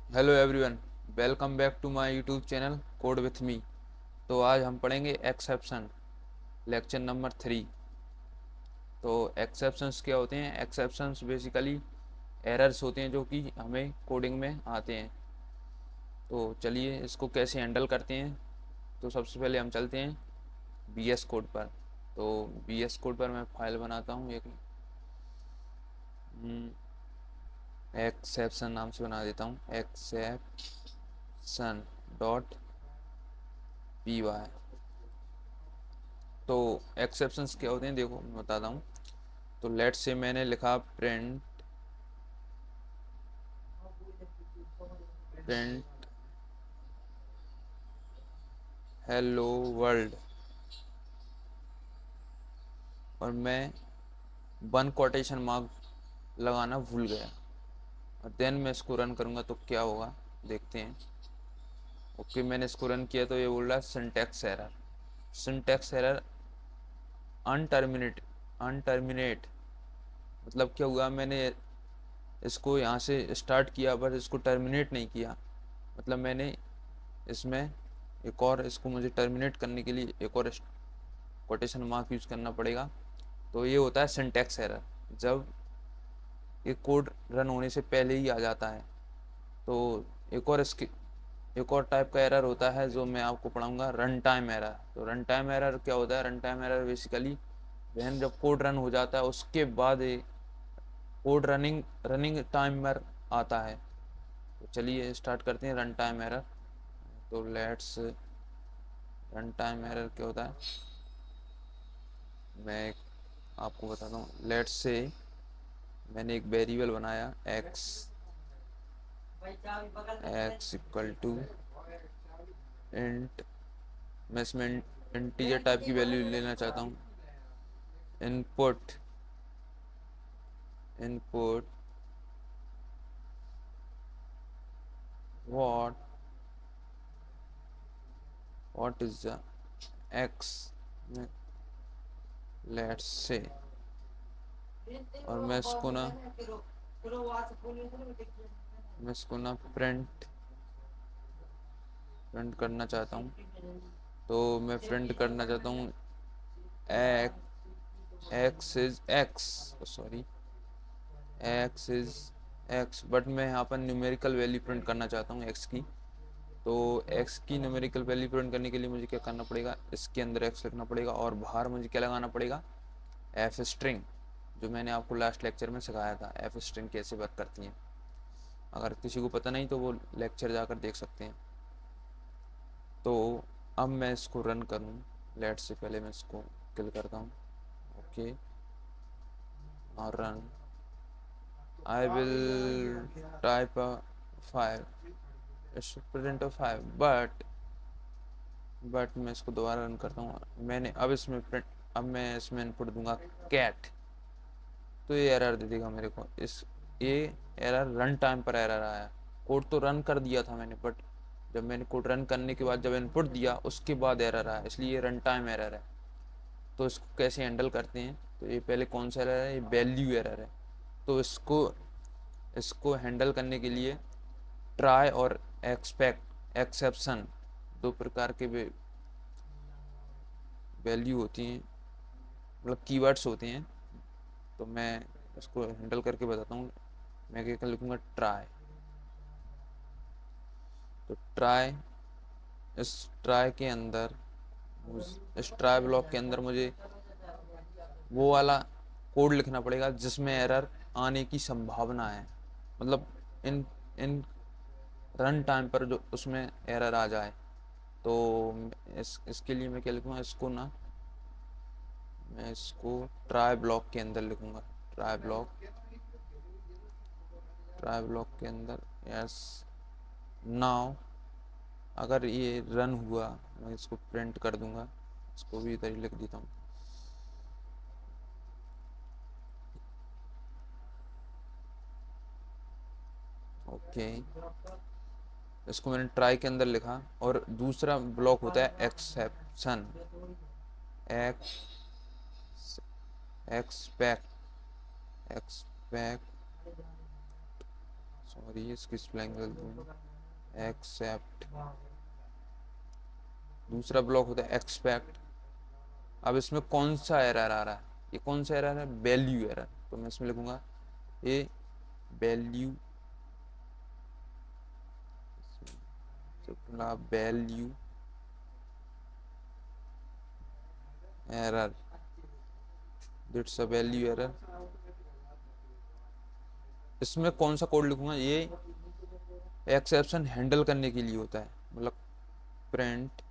Hello everyone, welcome back to my YouTube channel code with me. तो आज हम पढ़ेंगे एक्सेप्शन, लेक्चर नंबर 3। तो एक्सेप्शंस क्या होते हैं? एक्सेप्शंस बेसिकली एरर्स होते हैं जो कि हमें कोडिंग में आते हैं। तो चलिए इसको कैसे हैंडल करते हैं। तो सबसे पहले हम चलते हैं बी एस कोड पर। तो बी एस कोड पर मैं फाइल बनाता हूँ एक एक्सेप्शन नाम से बना देता हूँ, एक्सेप्शन डॉट पी वाई। तो एक्सेप्शंस क्या होते हैं देखो मैं बताता हूँ। तो लेट से मैंने लिखा प्रिंट प्रिंट हेलो वर्ल्ड, और मैं वन कोटेशन मार्क लगाना भूल गया, और देन मैं इसको रन करूँगा तो क्या होगा देखते हैं। ओके, मैंने इसको रन किया तो ये बोल रहा है सिंटैक्स एरर। सिंटैक्स एरर अनटर्मिनेट अनटर्मिनेट मतलब क्या हुआ, मैंने इसको यहाँ से स्टार्ट किया पर इसको टर्मिनेट नहीं किया। मतलब मैंने इसमें एक और, इसको मुझे टर्मिनेट करने के लिए एक और कोटेशन मार्क यूज़ करना पड़ेगा। तो ये होता है सिंटैक्स एरर, जब ये कोड रन होने से पहले ही आ जाता है। तो एक और इसके एक और टाइप का एरर होता है जो मैं आपको पढ़ाऊंगा, रन टाइम एरर। तो रन टाइम एरर क्या होता है? रन टाइम एरर बेसिकली वहन जब कोड रन हो जाता है उसके बाद कोड रनिंग टाइमर आता है। तो चलिए स्टार्ट करते हैं रन टाइम एरर। तो लेट्स, रन टाइम एरर क्या होता है मैं आपको बताता हूँ। लेट्स से मैंने एक वेरिएबल बनाया x, x equal to int. मैं इसमें इंटीजर टाइप की वैल्यू लेना चाहता हूँ। Input input what what is the x, let's say. और मैं इसको ना प्रिंट प्रिंट करना चाहता हूँ। तो मैं प्रिंट करना चाहता हूँ x is x, sorry, x is x, but मैं यहाँ पर न्यूमेरिकल वैल्यू प्रिंट करना चाहता हूँ एक्स की। तो एक्स की न्यूमेरिकल वैल्यू प्रिंट करने के लिए मुझे क्या करना पड़ेगा, इसके अंदर एक्स लिखना पड़ेगा और बाहर मुझे क्या लगाना पड़ेगा, एफ स्ट्रिंग, जो मैंने आपको लास्ट लेक्चर में सिखाया था एफ स्ट्रिंग कैसे वर्क करती हैं। अगर किसी को पता नहीं तो वो लेक्चर जाकर देख सकते हैं। तो अब मैं इसको रन करूँ, लेट से पहले मैं इसको किल करता हूँ। ओके, और run. I will type a 5, it's present a 5, but मैं इसको दोबारा रन करता हूँ। मैंने अब मैं इसमें इनपुट दूंगा कैट। तो ये एरर दे देगा मेरे को। ये एरर रन टाइम पर एरर आया। कोड तो रन कर दिया था मैंने, बट जब मैंने कोड रन करने के बाद जब इनपुट दिया उसके बाद एरर आया, इसलिए ये रन टाइम एरर है। तो इसको कैसे हैंडल करते हैं? तो ये पहले कौन सा एरर है? ये वैल्यू एरर है। तो इसको इसको हैंडल करने के लिए ट्राई और एक्सेप्शन, दो प्रकार के वैल्यू होती हैं, मतलब कीवर्ड्स होते हैं। तो मैं इसको हैंडल करके बताता हूँ। मैं क्या लिखूँगा, ट्राई। तो इस ट्राई के अंदर इस ट्राई ब्लॉक के अंदर मुझे वो वाला कोड लिखना पड़ेगा जिसमें एरर आने की संभावना है। मतलब इन इन रन टाइम पर जो उसमें एरर आ जाए। तो इसके लिए मैं क्या लिखूँगा, मैं इसको ट्राई ब्लॉक के अंदर लिखूँगा। ट्राई ब्लॉक ट्राई ब्लॉक के अंदर, यस। नाउ अगर ये रन हुआ, मैं इसको प्रिंट कर दूंगा, इसको भी इधर ही लिख देता हूँ। ओके, इसको मैंने ट्राई के अंदर लिखा। और दूसरा ब्लॉक होता है exception, x expect expect sorry इसकी स्पेलिंग गलत है। एक्सेप्ट, दूसरा ब्लॉक होता है एक्सपेक्ट। अब इसमें कौन सा एरर आ रहा है, ये कौन सा एरर है, वैल्यू एरर। तो मैं इसमें लिखूंगा ये value, value error, it's a value error. इसमें कौन सा कोड लिखूंगा, ये एक्सेप्शन हैंडल करने के लिए होता है, मतलब प्रिंट,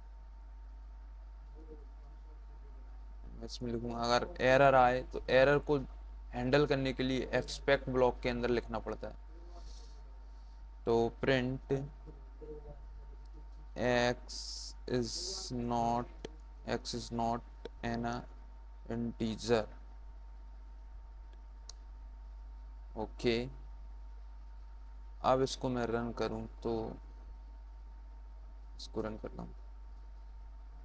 इसमें लिखूंगा अगर एरर आए तो एरर को हैंडल करने के लिए एक्सपेक्ट ब्लॉक के अंदर लिखना पड़ता है। तो print x is not an integer. Okay, अब इसको मैं रन करूं तो इसको रन करता हूँ।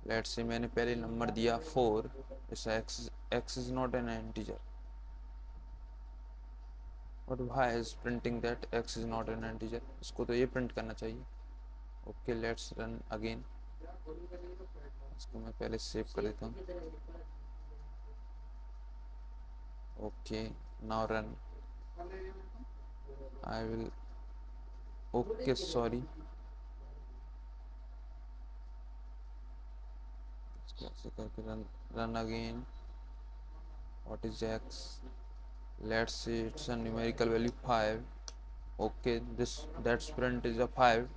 लेट्स से मैंने पहले नंबर दिया 4, इस x is not an integer, but why is printing that x is not an integer, इसको तो ये प्रिंट करना चाहिए। ओके लेट्स रन अगेन, इसको मैं पहले सेव कर देता हूँ। Okay now run, I will, okay sorry, ऐसे करके run again. What is x, let's see it's a numerical value 5. Okay, this that's print is a 5,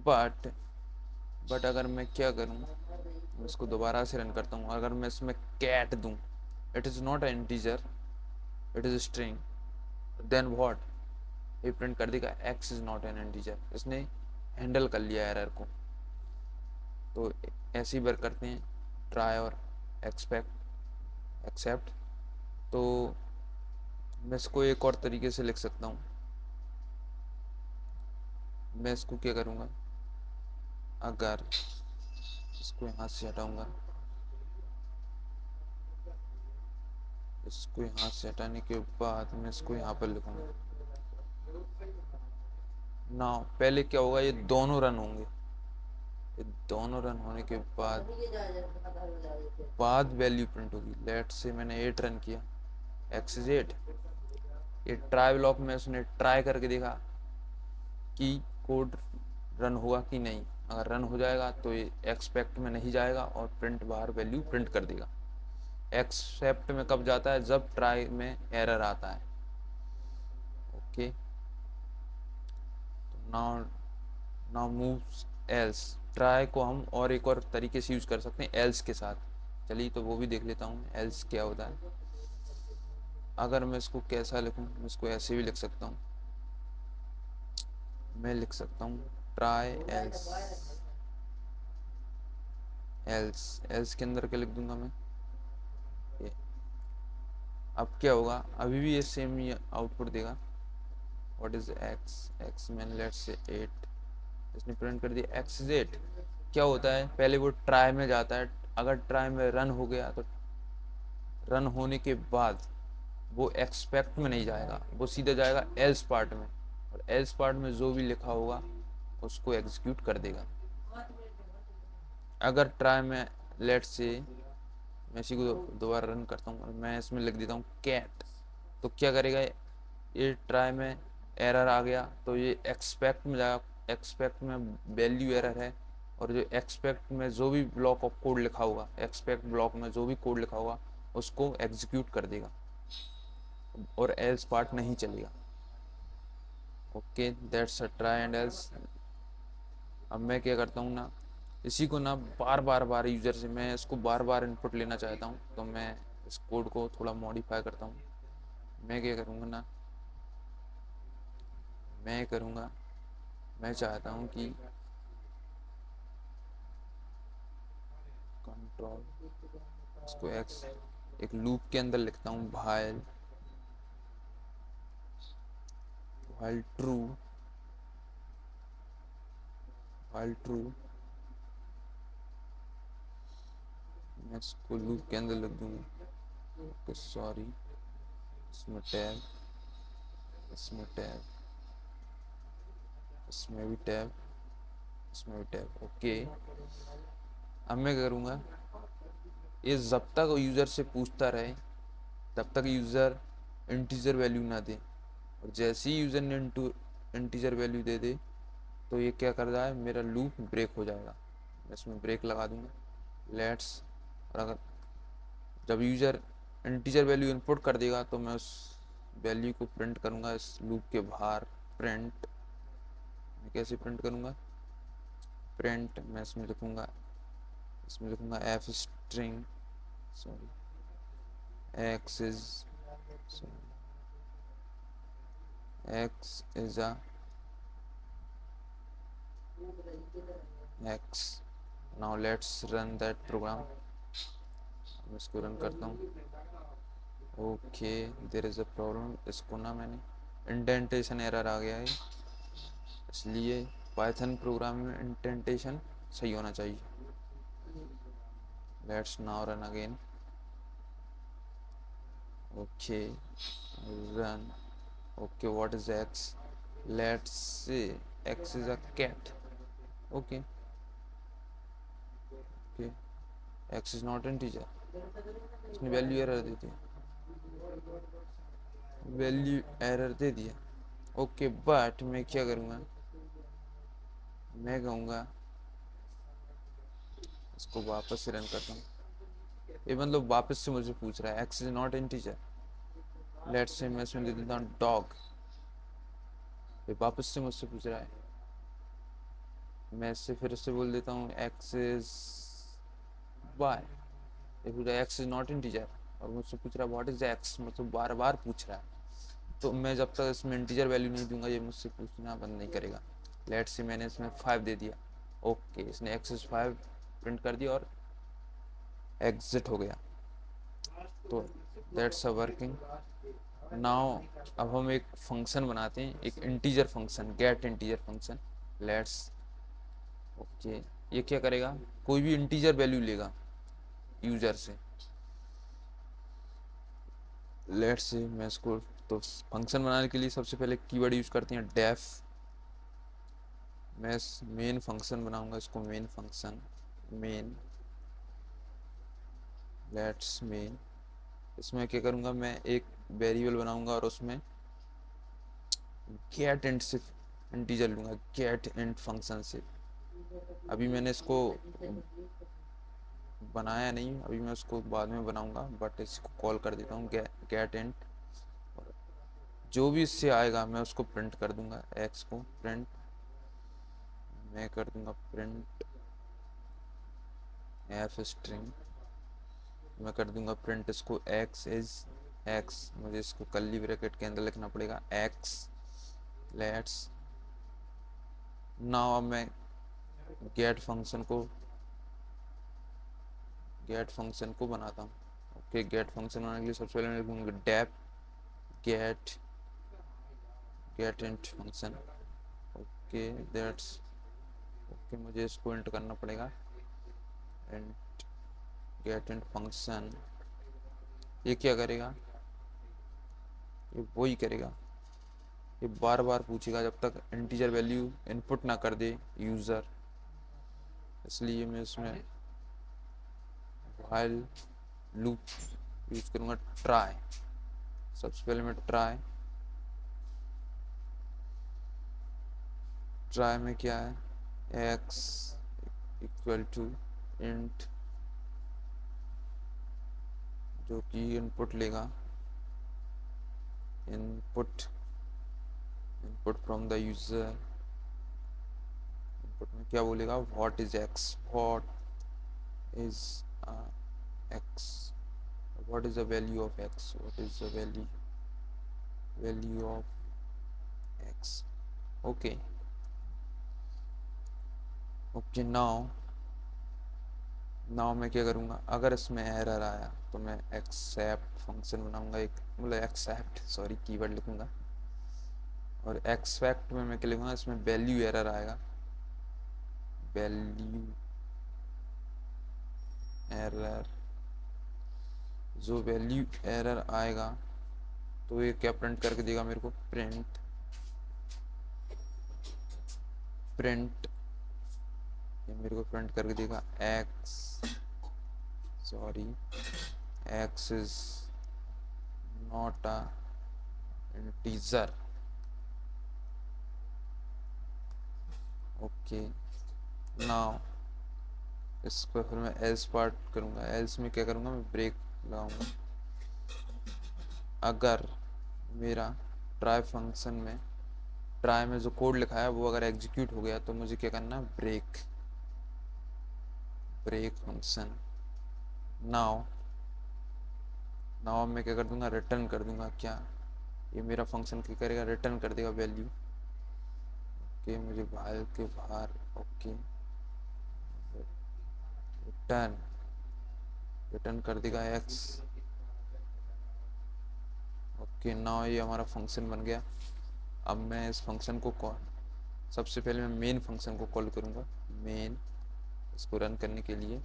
but अगर मैं क्या करूँ, इसको दोबारा से रन करता हूँ, अगर मैं इसमें कैट दूँ, it is not an integer, it is string, then what, ये प्रिंट कर देगा x is not an integer, इसने हैंडल कर लिया एरर को। तो ऐसी बार करते हैं ट्राई और एक्सपेक्ट एक्सेप्ट। तो मैं इसको एक और तरीके से लिख सकता हूँ, मैं इसको क्या करूँगा, अगर इसको यहाँ से हटाऊंगा, इसको यहाँ से हटाने के बाद मैं इसको यहाँ पर लिखूंगा ना। पहले क्या होगा, ये दोनों रन होंगे, ये दोनों रन होने के बाद वैल्यू प्रिंट होगी। लेट से मैंने 8 रन किया, x इज 8, ये ट्राई ब्लॉक में उसने ट्राई करके देखा कि कोड रन हुआ कि नहीं, अगर रन हो जाएगा तो ये एक्सपेक्ट में नहीं जाएगा और प्रिंट बाहर वैल्यू प्रिंट कर देगा। एक्सेप्ट में कब जाता है, जब ट्राई में एरर आता है। Okay, now now moves else, try को हम और एक और तरीके से यूज कर सकते हैं एल्स के साथ। चलिए तो वो भी देख लेता हूँ एल्स क्या होता है। अगर मैं इसको कैसा लिखूँ, मैं इसको ऐसे भी लिख सकता हूँ, मैं लिख सकता हूँ ट्राई एल्स, एल्स एल्स के अंदर क्या लिख दूंगा मैं, ये। अब क्या होगा, अभी भी ये सेम ही आउटपुट देगा। व्हाट इज एक्स, एक्स मैंने लेट्स से 8, इसने प्रिंट कर दिया एक्स इज 8। क्या होता है, पहले वो ट्राई में जाता है, अगर ट्राई में रन हो गया तो रन होने के बाद वो एक्सपेक्ट में नहीं जाएगा, वो सीधा जाएगा एल्स पार्ट में, और एल्स पार्ट में जो भी लिखा होगा उसको एग्जीक्यूट कर देगा। अगर ट्राई में लेट्स से मैं इसी को दोबारा रन करता हूँ और मैं इसमें लिख देता हूँ कैट, तो क्या करेगा, ये ट्राई में एरर आ गया तो ये एक्सपेक्ट में जाएगा, एक्सपेक्ट में वैल्यू एरर है, और जो एक्सपेक्ट में जो भी ब्लॉक ऑफ कोड लिखा होगा, एक्सपेक्ट ब्लॉक में जो भी कोड लिखा होगा उसको एग्जीक्यूट कर देगा और एल्स पार्ट नहीं चलेगा। Okay that's a try and else. अब मैं क्या करता हूँ ना, इसी को ना बार बार यूज़र से मैं इसको बार बार इनपुट लेना चाहता हूँ, तो मैं इस कोड को थोड़ा मॉडिफाई करता हूँ। मैं क्या करूँगा ना, मैं करूँगा, मैं चाहता हूँ कि कंट्रोल, इसको एक्स एक लूप के अंदर लिखता हूँ while, while true, while true, मैं इसको लूप के अंदर लिख दूँगा। ओके सॉरी, इसमें टैग, इसमें टैग, इसमें भी टैब, इसमें भी टैब। ओके, अब मैं करूँगा, ये जब तक यूज़र से पूछता रहे तब तक यूज़र इंटीजर वैल्यू ना दे, और जैसे ही यूज़र ने इंटीजर वैल्यू दे दे तो ये क्या कर रहा है, मेरा लूप ब्रेक हो जाएगा। मैं इसमें ब्रेक लगा दूंगा लेट्स, और अगर जब यूज़र इंटीजर वैल्यू इनपुट कर देगा तो मैं उस वैल्यू को प्रिंट करूँगा इस लूप के बाहर। प्रिंट मैं कैसे प्रिंट करूँगा, प्रिंट मैं इसमें लिखूँगा F string, sorry x is, x is a x. Now let's run that program. मैं इसको रन करता हूँ। Okay, there is a problem, इसको ना मैंने इंडेंटेशन एरर आ गया है, इसलिए पाइथन प्रोग्राम में इंडेंटेशन सही होना चाहिए। Let's now run again. Okay run. Okay what is x, let's say x is a cat. Okay okay, x is not integer, इसने वैल्यू एरर दे दी, वैल्यू एरर दे दिया। ओके बट मैं क्या करूँगा, मैं कहूँगा इसको वापस से रन करता हूँ। ये मतलब वापस से मुझे पूछ रहा है x is not integer, let's say मैं इसमें दे देता हूँ डॉग। ये वापस से मुझसे पूछ रहा है, मैं इससे फिर से बोल देता हूँ एक्स इज वाई। ये पूछ रहा है एक्स इज नॉट इंटीजर, और मुझसे पूछ रहा है व्हाट इज एक्स, मतलब बार बार पूछ रहा है। तो मैं जब तक इसमें इंटीजर वैल्यू नहीं दूंगा ये मुझसे पूछना बंद नहीं करेगा। लेट्स से मैंने इसमें 5 दे दिया। ओके, इसने एक्स इज 5 प्रिंट कर दिया और एग्जिट हो गया। तो दैट्स अ वर्किंग नाउ। अब हम एक फंक्शन बनाते हैं, एक integer function, get integer function. Let's okay, ये क्या करेगा, कोई भी इंटीजर वैल्यू लेगा यूजर से। लेट्स से मैं इसको, तो फंक्शन बनाने के लिए सबसे पहले कीवर्ड यूज करते हैं डेफ। मैं मेन फंक्शन बनाऊंगा, इसको main function, main, let's main. इसमें क्या करूंगा, मैं एक वेरिएबल बनाऊंगा और उसमें गेट इंट से इंटीजर लूंगा, गेट इंट फंक्शन से। अभी मैंने इसको बनाया नहीं, अभी मैं उसको बाद में बनाऊंगा, बट इसको कॉल कर देता हूँ गेट इंट। जो भी इससे आएगा मैं उसको प्रिंट कर दूंगा, एक्स को प्रिंट, मैं कर दूंगा प्रिंट एफ स्ट्रिंग, मैं कर दूंगा प्रिंट इसको एक्स इज एक्स, मुझे इसको कर्ली ब्रैकेट के अंदर लिखना पड़ेगा एक्स। लेट्स नाउ अब मैं गेट फंक्शन को बनाता हूँ। ओके, गेट फंक्शन बनाने के लिए सबसे पहले मैं लिखूंगा def get int function. Okay that's okay, मुझे इसको इंट करना पड़ेगा, इंट गेट इंट फंक्शन। ये क्या करेगा, ये वही करेगा, ये बार बार पूछेगा जब तक इंटीजर वैल्यू इनपुट ना कर दे यूज़र। इसलिए मैं इसमें व्हाइल लूप यूज करूँगा, ट्राई। सबसे पहले मैं ट्राई में क्या है, एक्स इक्वल टू इंट, जो कि इनपुट लेगा, input from the user. Input में क्या बोलेगा, what is x, what is x, what is the value of x, what is the value of x. Okay okay, now मैं क्या करूँगा, अगर इसमें एरर आया तो मैं एक्सेप्ट फंक्शन बनाऊंगा, एक मतलब एक्सेप्ट, सॉरी कीवर्ड लिखूंगा, और एक्सपेक्ट में मैं क्या लिखूंगा, इसमें वैल्यू एरर आएगा, वैल्यू एरर, जो वैल्यू एरर आएगा तो ये क्या प्रिंट करके देगा मेरे को, प्रिंट प्रिंट, ये मेरे को प्रिंट करके देगा x, sorry x is not a integer. Okay, now इसको फिर मैं एल्स पार्ट करूँगा। एल्स में क्या करूँगा, मैं ब्रेक लगाऊंगा। अगर मेरा ट्राई फंक्शन में, ट्राई में जो कोड लिखा है वो अगर एग्जीक्यूट हो गया तो मुझे क्या करना है, break, break function. Now now मैं क्या कर दूंगा, रिटर्न कर दूंगा। क्या ये मेरा फंक्शन क्या करेगा, रिटर्न कर देगा वैल्यू। ओके, मुझे वाइल के बाहर, ओके रिटर्न, रिटर्न कर देगा एक्स। ओके, नाउ ये हमारा फंक्शन बन गया। अब मैं इस फंक्शन को कॉल, सबसे पहले मैं मेन फंक्शन को कॉल करूँगा, मेन, इसको रन करने के लिए।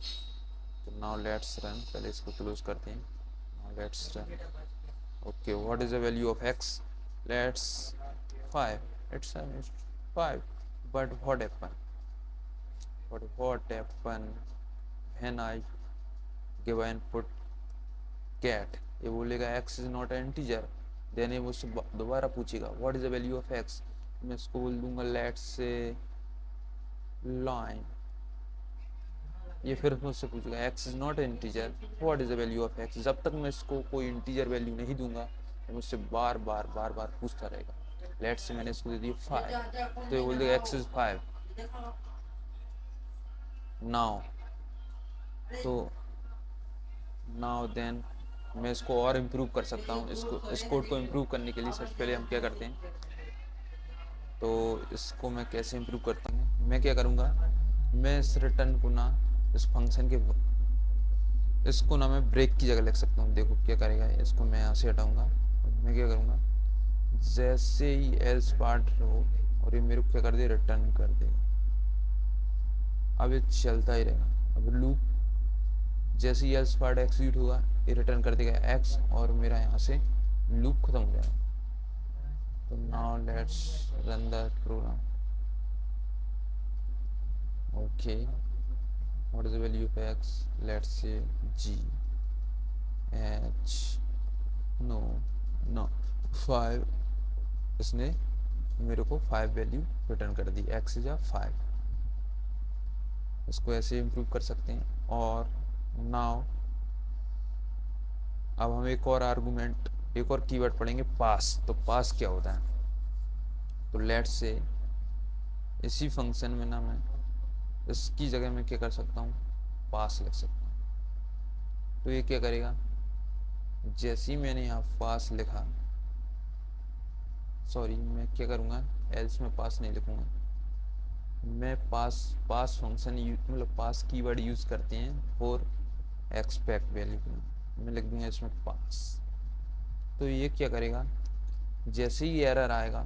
तो नाउ लेट्स रन, पहले इसको क्लोज करते हैं। Now let's run. Okay, what is the value of x, let's 5, it's 5, but what happen when I give input cat, ये बोलेगा x is not an integer, then ये मुझसे दोबारा पूछेगा what is the value of x, मैं इसको बोल दूंगा let's say line, ये फिर मुझसे पूछेगा x is not an integer what is the value of x। जब तक मैं इसको कोई इंटीजर वैल्यू नहीं दूंगा ये मुझसे बार बार पूछता रहेगा। लेट्स से मैंने इसको दे दी 5, तो ये बोल देगा x is 5। नाउ तो नाउ देन मैं इसको और इम्प्रूव कर सकता हूँ। इस कोड को इम्प्रूव करने के लिए सबसे पहले हम क्या करते हैं, तो इसको मैं कैसे इम्प्रूव करता हूँ, मैं क्या करूँगा, मैं इस रिटर्न को ना, इस फंक्शन के, इसको ना मैं ब्रेक की जगह लिख सकता हूँ। देखो क्या करेगा, इसको मैं यहाँ से हटाऊँगा और मैं क्या करूँगा, जैसे ही एल्स पार्ट हो और ये मेरे को क्या कर दे, रिटर्न कर देगा। अब ये चलता ही रहेगा। अब लूप जैसे ही एल्स पार्ट एक्सिक्यूट होगा ये रिटर्न कर देगा एक्स और मेरा यहाँ से लूप खत्म हो जाएगा। तो now let's run the program. Okay, what is the value of x, let's say G H, no 5, इसने मेरे को 5 वैल्यू रिटर्न कर दी, एक्स इज 5। इसको ऐसे इम्प्रूव कर सकते हैं। और नाउ अब हम एक और आर्गुमेंट, एक और कीवर्ड पढ़ेंगे, पास। तो पास क्या होता है, तो लेट्स से इसी फंक्शन में ना मैं इसकी जगह में क्या कर सकता हूँ, पास लिख सकता हूँ। तो ये क्या करेगा, जैसे ही मैंने यहाँ पास लिखा, सॉरी मैं क्या करूँगा, एल्स में पास नहीं लिखूँगा, मैं पास फंक्शन मतलब पास कीवर्ड यूज़ करते हैं फॉर एक्सपेक्ट वैल्यू, मैं लिख दूँगा इसमें पास। तो ये क्या करेगा, जैसे ही एरर आएगा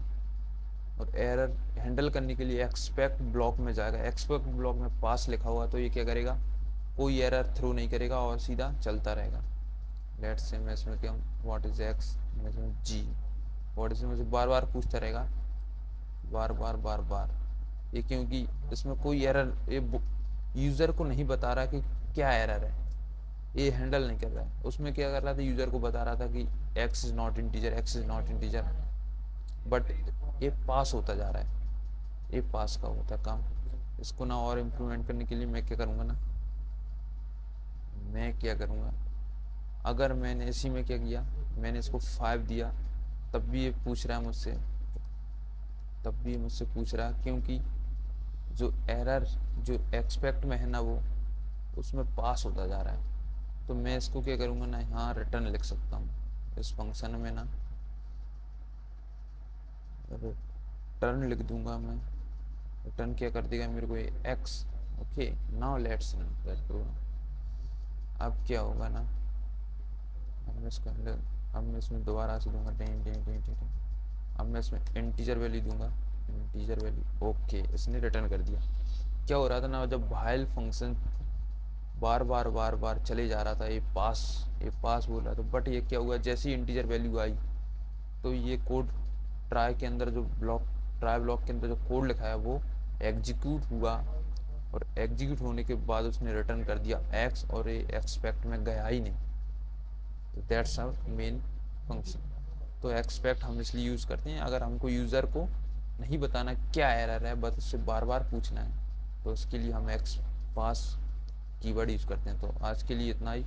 और एरर हैंडल करने के लिए एक्सपेक्ट ब्लॉक में जाएगा, एक्सपेक्ट ब्लॉक में पास लिखा हुआ, तो ये क्या करेगा, कोई एरर थ्रो नहीं करेगा और सीधा चलता रहेगा। लेट्स से मैं इसमें क्या हूँ, व्हाट इज एक्स, मैं इसमें जी, व्हाट इज, मुझे बार बार पूछता रहेगा, बार बार ये क्योंकि इसमें कोई एरर, ये यूज़र को नहीं बता रहा कि क्या एरर है, ये हैंडल नहीं कर रहा है। उसमें क्या कर रहा था, यूज़र को बता रहा था कि x is not integer, x is not integer, but ये पास होता जा रहा है, ये पास का होता है काम। इसको ना और इम्प्रूवमेंट करने के लिए मैं क्या करूँगा ना, मैं क्या करूँगा, अगर मैंने इसी में क्या किया, मैंने इसको 5 दिया तब भी ये पूछ रहा है मुझसे, तब भी मुझसे पूछ रहा है क्योंकि जो एरर जो एक्सपेक्ट में है ना वो उसमें पास होता जा रहा है। तो मैं इसको क्या करूँगा ना, यहाँ रिटर्न लिख सकता हूँ इस फंक्शन में ना, रिटर्न लिख दूंगा मैं। रिटर्न क्या कर देगा मेरे को, ये x. Okay, now let's run that program. अब क्या होगा ना, अब मैं इसको अंदर, अब मैं इसमें दोबारा से दूंगा टेन टेन टेन टेन, अब मैं इसमें इंटीजर वैल्यू दूंगा, इंटीजर वैल्यू। ओके, इसने रिटर्न कर दिया। क्या हो रहा था ना, जब वाइल फंक्शन बार बार चले जा रहा था, ये पास बोल रहा था, बट ये क्या हुआ, जैसे ही इंटीजर वैल्यू आई तो ये कोड ट्राई के अंदर जो ब्लॉक, ट्राई ब्लॉक के अंदर जो कोड लिखा है वो एग्जीक्यूट हुआ, और एग्जीक्यूट होने के बाद उसने रिटर्न कर दिया एक्स, और ये एक्सपेक्ट में गया ही नहीं, तो दैट्स आवर मेन फंक्शन। तो एक्सपेक्ट हम इसलिए यूज़ करते हैं अगर हमको यूज़र को नहीं बताना क्या एरर है, बस उससे बार बार पूछना है, तो उसके लिए हम एक्स पास कीवर्ड यूज़ करते हैं। तो आज के लिए इतना ही,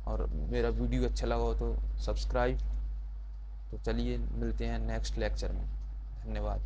और मेरा वीडियो अच्छा लगा हो तो सब्सक्राइब। तो चलिए मिलते हैं नेक्स्ट लेक्चर में। धन्यवाद।